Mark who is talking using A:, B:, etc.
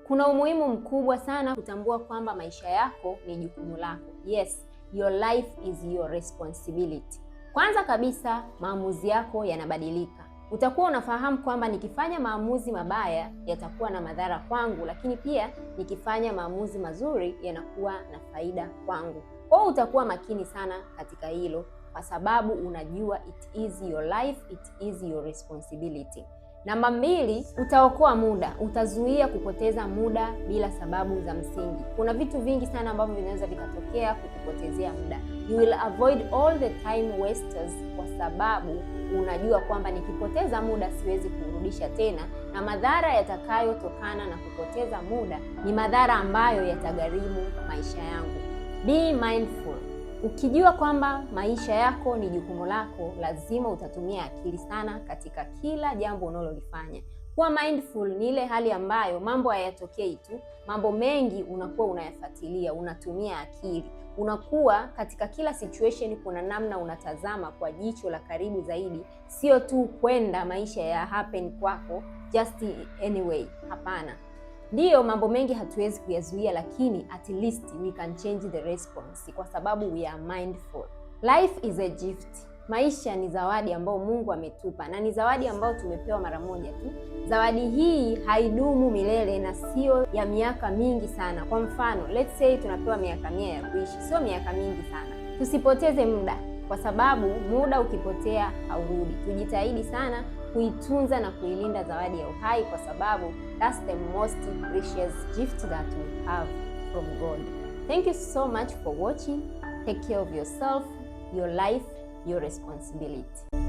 A: Kuna umuhimu mkubwa sana kutambua kwamba maisha yako ni jukumu lako. Yes, your life is your responsibility. Kwanza kabisa, maamuzi yako yanabadilika. Utakuwa unafahamu kwamba nikifanya maamuzi mabaya yatakuwa na madhara kwangu, lakini pia nikifanya maamuzi mazuri yanakuwa na faida kwangu. Kwa hiyo utakuwa makini sana katika hilo, kwa sababu unajua it is your life, it is your responsibility. Namba 2, utaokoa muda. Utazuia kupoteza muda bila sababu za msingi. Kuna vitu vingi sana ambavyo vinaweza vikatokea kukupotezea muda. You will avoid all the time wasters, kwa sababu unajua kwamba nikipoteza muda siwezi kurudisha tena, na madhara yatakayotokana na kupoteza muda ni madhara ambayo yatagharimu maisha yangu. Be mindful. Ukijua kwamba maisha yako ni jukumu lako, lazima utatumia akili sana katika kila jambo unalolifanya. Kuwa mindful ni ile hali ambayo mambo hayatokei tu, mambo mengi unakuwa unayafuatilia, unatumia akili. Unakuwa katika kila situation kuna namna unatazama kwa jicho la karibu zaidi, sio tu kwenda maisha ya happen kwako just anyway. Hapana. Ndiyo, mambo mengi hatuwezi kuyazuia, lakini at least we can change the response, kwa sababu we are mindful. Life is a gift. Maisha ni zawadi ambayo Mungu ametupa, na ni zawadi ambayo tumepewa mara moja tu. Zawadi hii haidumu milele na sio ya miaka mingi sana. Kwa mfano, let's say tunapewa miaka 100 ya kuishi, sio miaka mingi sana. Tusipoteze muda, kwa sababu muda ukipotea haurudi. Tujitahidi sana kuitunza na kuilinda zawadi ya uhai, kwa sababu that's the most precious gift that we have from God. Thank you so much for watching. Take care of yourself, your life, your responsibility.